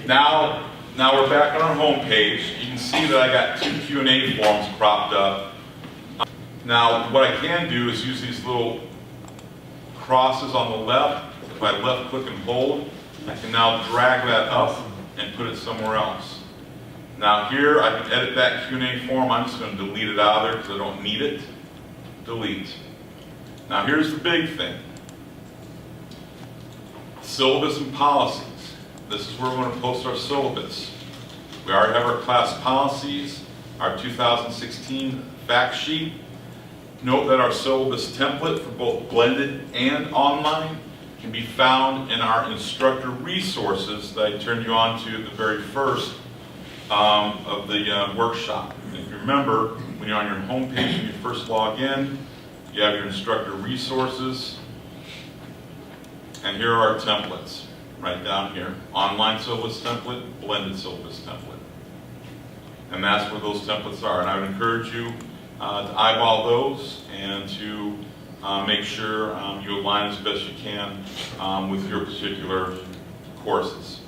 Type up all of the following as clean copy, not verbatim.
Now we're back on our home page. You can see that I got 2 Q&A forms propped up. Now what I can do is use these little crosses on the left. If I left click and hold, I can now drag that up and put it somewhere else. Now here I can edit that Q&A form. I'm just going to delete it out of there because I don't need it. Delete. Now here's the big thing. Syllabus and policies. This is where we're going to post our syllabus. We already have our class policies, our 2016 fact sheet. Note that our syllabus template for both blended and online can be found in our instructor resources that I turned you on to at the very first of the workshop. And if you remember, when you're on your home page and you first log in, you have your instructor resources, and here are our templates, right down here. Online syllabus template, blended syllabus template. And that's where those templates are. And I would encourage you to eyeball those and to make sure you align as best you can with your particular courses.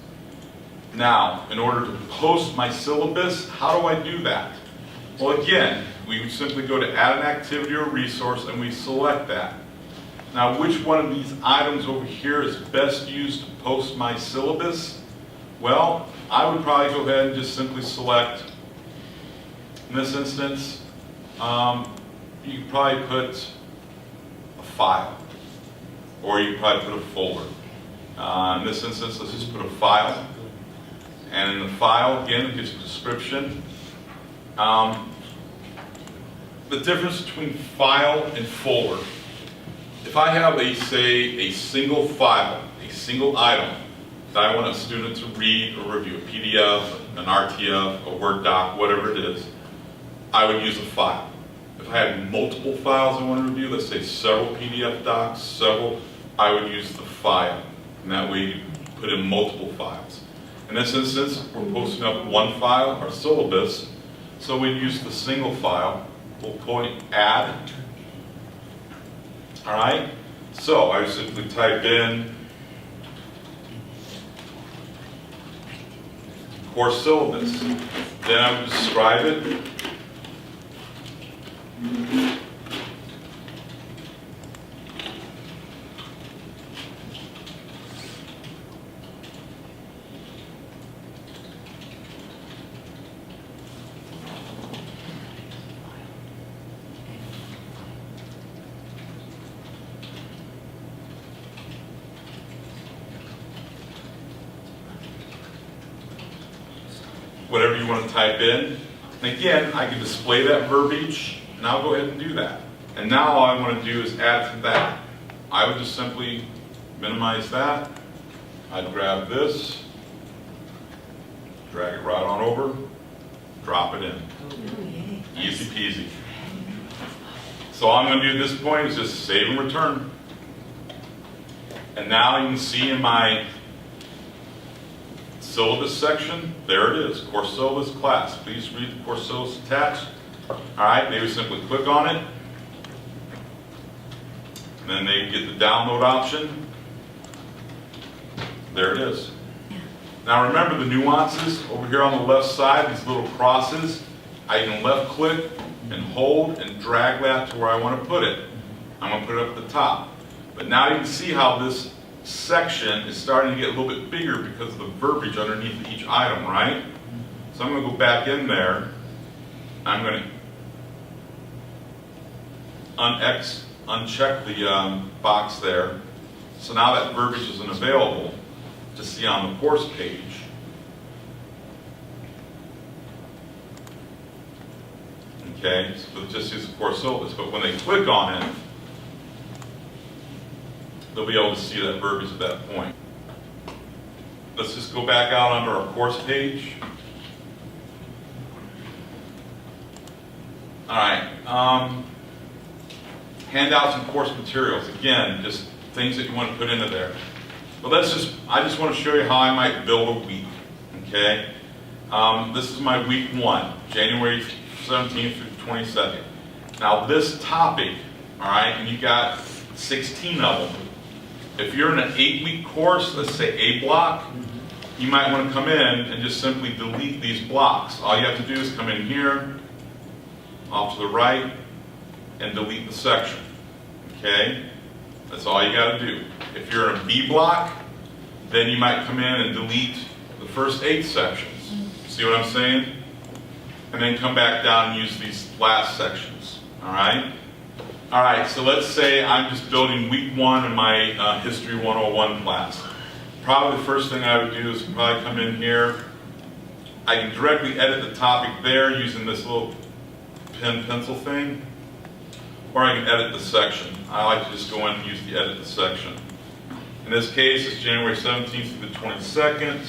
Now, in order to post my syllabus, how do I do that? Well, again, we would simply go to add an activity or resource and we select that. Now, which one of these items over here is best used to post my syllabus? Well, I would probably go ahead and just simply select, in this instance, you could probably put a file, or you could probably put a folder. In this instance, let's just put a file. And in the file, again, it gives a description. The difference between file and folder. If I have a single file, a single item that I want a student to read or review, a PDF, an RTF, a Word doc, whatever it is, I would use a file. If I had multiple files I want to review, let's say several PDF docs, I would use the file. And that way you put in multiple files. In this instance, we're posting up one file, our syllabus, so we'd use the single file. We'll point add. All right, so I simply type in course syllabus. Then I would describe it. Whatever you want to type in. And again, I can display that verbiage, and I'll go ahead and do that. And now all I want to do is add to that. I would just simply minimize that. I'd grab this, drag it right on over, drop it in. Easy peasy. So all I'm going to do at this point is just save and return. And now you can see in my syllabus section, there it is, course syllabus class. Please read the course syllabus attached. All right, maybe simply click on it. And then they get the download option. There it is. Now remember the nuances over here on the left side, these little crosses. I can left click and hold and drag that to where I want to put it. I'm going to put it up at the top. But now you can see how this section is starting to get a little bit bigger because of the verbiage underneath each item, right? So I'm going to go back in there. I'm going to uncheck the box there. So now that verbiage isn't available to see on the course page. Okay, so it just use the course syllabus, but when they click on it, they'll be able to see that verbiage at that point. Let's just go back out onto our course page. All right, handouts and course materials. Again, just things that you want to put into there. But I just want to show you how I might build a week, okay? This is my week 1, January 17th through 22nd. Now this topic, all right, and you got 16 of them. If you're in an 8-week course, let's say A block, you might want to come in and just simply delete these blocks. All you have to do is come in here, off to the right, and delete the section. Okay? That's all you got to do. If you're in a B block, then you might come in and delete the first 8 sections. See what I'm saying? And then come back down and use these last sections. All right? All right, so let's say I'm just building week 1 in my History 101 class. Probably the first thing I would do is probably come in here. I can directly edit the topic there using this little pen pencil thing, or I can edit the section. I like to just go in and use the edit the section. In this case, it's January 17th through the 22nd.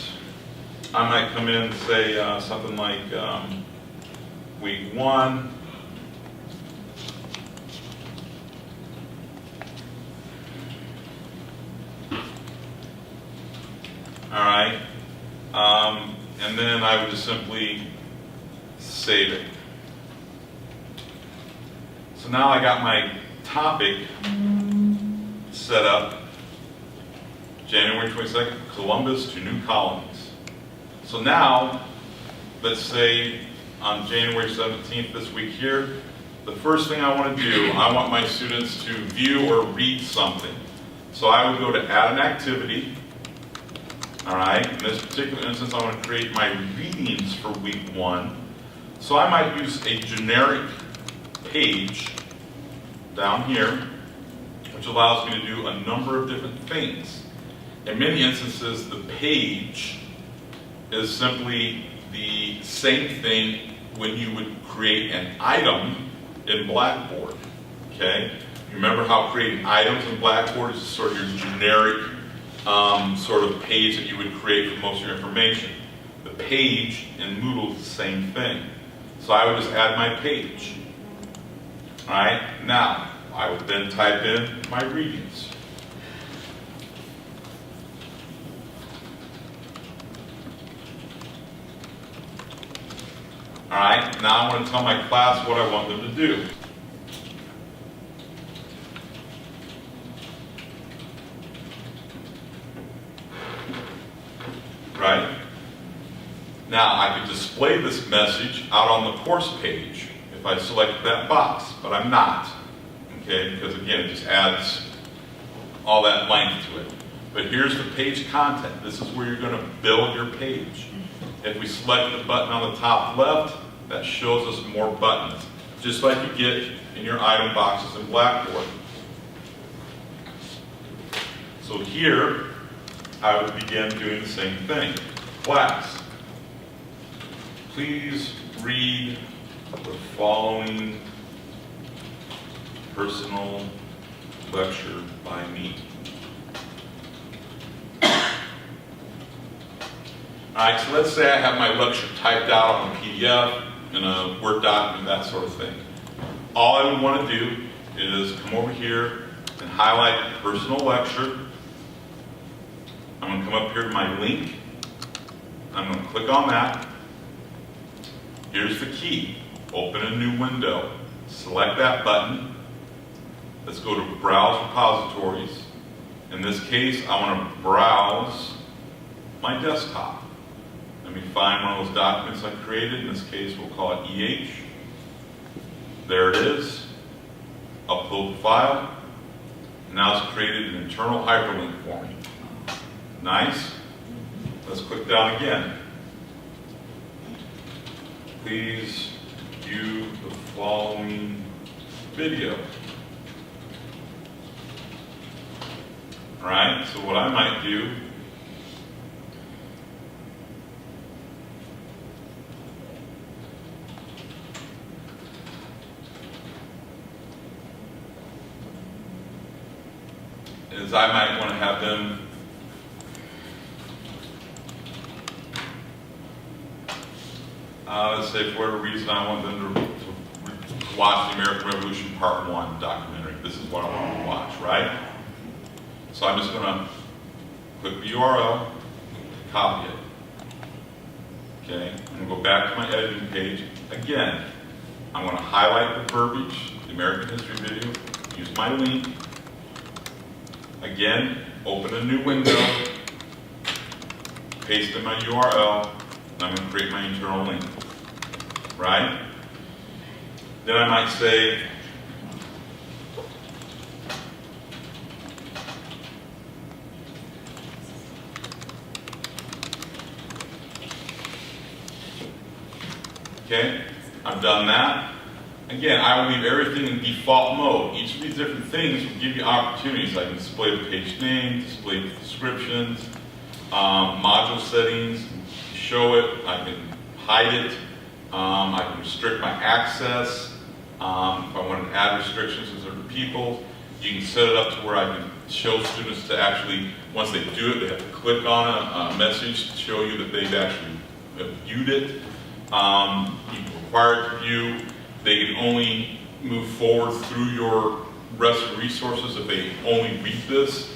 I might come in and say something like week 1. All right, and then I would just simply save it. So now I got my topic set up, January 22nd, Columbus to New Colonies. So now, let's say on January 17th this week here, the first thing I want to do, I want my students to view or read something. So I would go to add an activity. All right, in this particular instance, I want to create my readings for week 1. So I might use a generic page down here, which allows me to do a number of different things. In many instances, the page is simply the same thing when you would create an item in Blackboard. Okay? You remember how creating items in Blackboard is sort of your generic sort of page that you would create for most of your information. The page in Moodle is the same thing. So I would just add my page. All right, now I would then type in my readings. All right, now I want to tell my class what I want them to do. Right? Now I could display this message out on the course page if I select that box, but I'm not. Okay, because again, it just adds all that length to it. But here's the page content. This is where you're going to build your page. If we select the button on the top left, that shows us more buttons, just like you get in your item boxes in Blackboard. So here, I would begin doing the same thing. Class, please read the following personal lecture by me. All right, so let's say I have my lecture typed out on a PDF, in a Word document, that sort of thing. All I would want to do is come over here and highlight personal lecture. I'm going to come up here to my link. I'm going to click on that. Here's the key. Open a new window. Select that button. Let's go to Browse Repositories. In this case, I want to browse my desktop. Let me find one of those documents I created. In this case, we'll call it EH. There it is. Upload the file. Now it's created an internal hyperlink for me. Nice. Let's click down again. Please view the following video. All right, so what I might do is I might want to have them let's say for whatever reason I want them to watch the American Revolution Part 1 documentary. This is what I want them to watch, right? So I'm just going to click the URL, copy it. Okay, I'm going to go back to my editing page. Again, I'm going to highlight the verbiage, the American History video, use my link. Again, open a new window. paste in my URL, and I'm going to create my internal link, right? Then I might say, okay, I've done that. Again, I will leave everything in default mode. Each of these different things will give you opportunities. I can display the page name, display the descriptions, module settings, show it, I can hide it, I can restrict my access. If I want to add restrictions to certain people, you can set it up to where I can show students to actually, once they do it, they have to click on a message to show you that they've actually viewed it. You require to view. They can only move forward through your rest of resources if they only read this.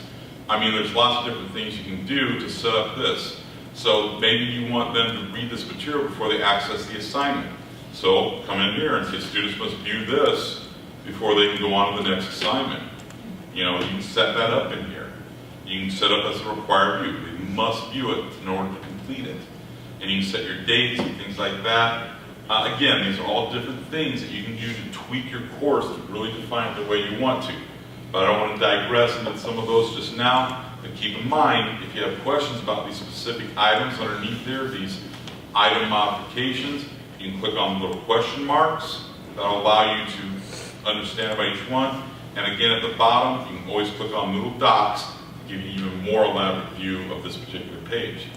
I mean, there's lots of different things you can do to set up this. So maybe you want them to read this material before they access the assignment. So come in here and say students must view this before they can go on to the next assignment. You know, you can set that up in here. You can set up as a required view. They must view it in order to complete it. And you can set your dates and things like that. Again, these are all different things that you can do to tweak your course to really define it the way you want to. But I don't want to digress into some of those just now. But keep in mind, if you have questions about these specific items underneath there, these item modifications, you can click on the little question marks. That'll allow you to understand about each one. And again, at the bottom, you can always click on Moodle Docs to give you an even more elaborate view of this particular page.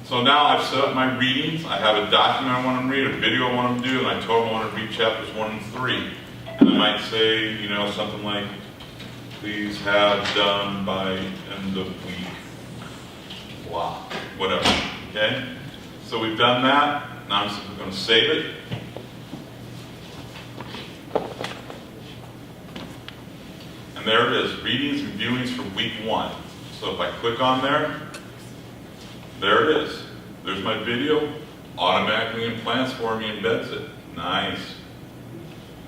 So now I've set up my readings. I have a document I want to read, a video I want to do, and I told them I want to read chapters 1 and 3. And I might say, you know, something like, please have done by end of week, blah, whatever, okay? So we've done that. Now I'm simply going to save it. And there it is, readings and viewings for week 1. So if I click on there, there it is. There's my video, automatically implants for me, embeds it. Nice.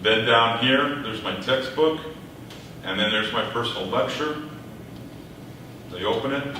Then down here, there's my textbook, and then there's my personal lecture. They open it.